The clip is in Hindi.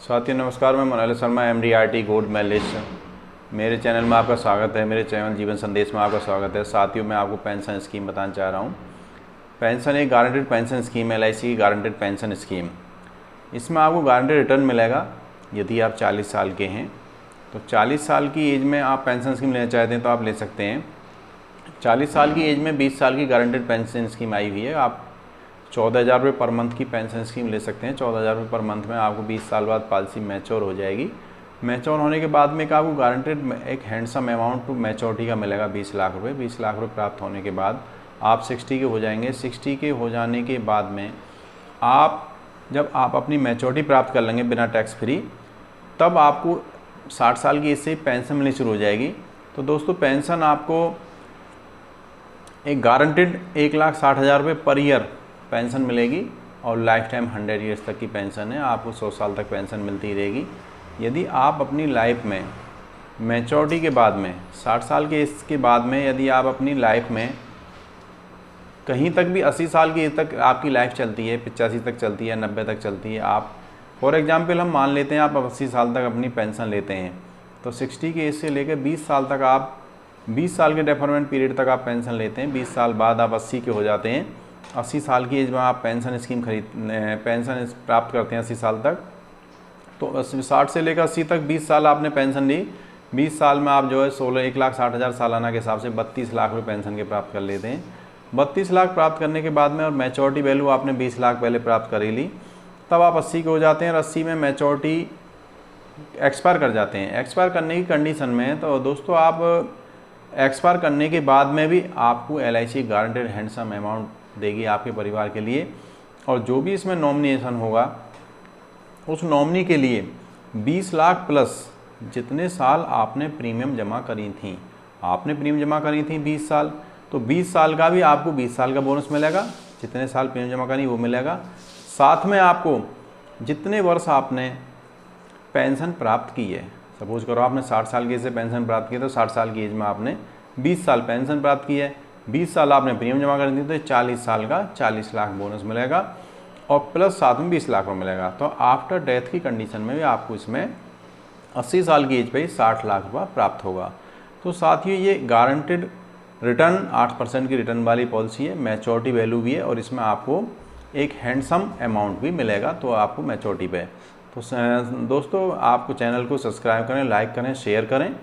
साथियों नमस्कार, मैं मनोहर शर्मा MDRT गोल्ड मेडलिस्ट। मेरे चैनल में आपका स्वागत है। मेरे चैनल जीवन संदेश में आपका स्वागत है। साथियों मैं आपको पेंशन स्कीम बताना चाह रहा हूँ। पेंशन एक गारंटेड पेंशन स्कीम है, LIC की गारंटेड पेंशन स्कीम। इसमें आपको गारंटेड रिटर्न मिलेगा यदि आप 40 साल के हैं। तो 40 साल की एज में आप पेंशन स्कीम लेना चाहते हैं तो आप ले सकते हैं। 40 साल की एज में 20 साल की गारंटेड पेंशन स्कीम आई हुई है। आप 14,000 रुपये पर मंथ की पेंशन स्कीम ले सकते हैं। 14,000 रुपये पर मंथ में आपको 20 साल बाद पॉलिसी मैच्योर हो जाएगी। मैच्योर होने के बाद में आपको गारंटेड एक हैंडसम अमाउंट टू मैच्योरिटी का मिलेगा 20 लाख रुपये। 20 लाख रुपये प्राप्त होने के बाद आप 60 के हो जाएंगे। 60 के हो जाने के बाद में जब आप अपनी मैच्योरिटी प्राप्त कर लेंगे बिना टैक्स फ्री, तब आपको 60 साल की एज से पेंशन मिलनी शुरू हो जाएगी। तो दोस्तों पेंशन आपको एक गारंटेड 1,60,000 रुपये पर ईयर पेंशन मिलेगी और लाइफ टाइम 100 ईयर्स तक की पेंशन है। आपको 100 साल तक पेंशन मिलती ही रहेगी। यदि आप अपनी लाइफ में मैच्योरिटी के बाद में 60 साल के एज के बाद में यदि आप अपनी लाइफ में कहीं तक भी 80 साल की एज तक आपकी लाइफ चलती है, 85 तक चलती है, 90 तक चलती है, आप फॉर एग्जांपल हम मान लेते हैं आप 80 साल तक अपनी पेंशन लेते हैं, तो 60 की एज से लेकर 20 साल तक आप 20 साल के डेफरमेंट पीरियड तक आप पेंशन लेते हैं। 20 साल बाद आप 80 के हो जाते हैं। 80 साल की एज में आप पेंशन स्कीम पेंशन प्राप्त करते हैं 80 साल तक। तो 60 से लेकर 80 तक 20 साल आपने पेंशन ली। 20 साल में आप जो है 1,60,000 सालाना के हिसाब से 32 लाख रुपये पेंशन के प्राप्त कर लेते हैं। 32 लाख प्राप्त करने के बाद में और मैच्योरिटी वैल्यू आपने 20 लाख पहले प्राप्त कर ही ली, तब आप 80 के हो जाते हैं और 80 में मैच्योरिटी एक्सपायर कर जाते हैं। एक्सपायर करने की कंडीशन में तो दोस्तों आप एक्सपायर करने के बाद में भी आपको LIC गारंटेड हैंडसम अमाउंट देगी आपके परिवार के लिए। और जो भी इसमें नॉमिनेशन होगा उस नॉमिनी के लिए 20 लाख प्लस जितने साल आपने प्रीमियम जमा करी थी, आपने प्रीमियम जमा करी थी 20 साल, तो 20 साल का भी आपको 20 साल का बोनस मिलेगा। जितने साल प्रीमियम जमा करी वो मिलेगा। साथ में आपको जितने वर्ष आपने पेंशन प्राप्त की है, सपोज करो आपने 60 साल की एज से पेंशन प्राप्त की है, तो 60 साल की एज में आपने 20 साल पेंशन प्राप्त की है, 20 साल आपने प्रीमियम जमा कर दी, तो 40 साल का 40 लाख बोनस मिलेगा और प्लस साथ में 20 लाख मिलेगा। तो आफ्टर डेथ की कंडीशन में भी आपको इसमें 80 साल की एज पे 60 लाख रुपये प्राप्त होगा। तो साथियों ये गारंटेड रिटर्न 8% की रिटर्न वाली पॉलिसी है। मैच्योरिटी वैल्यू भी है और इसमें आपको एक हैंडसम अमाउंट भी मिलेगा तो आपको मैच्योरिटी पे। तो दोस्तों आपको चैनल को सब्सक्राइब करें, लाइक करें, शेयर करें।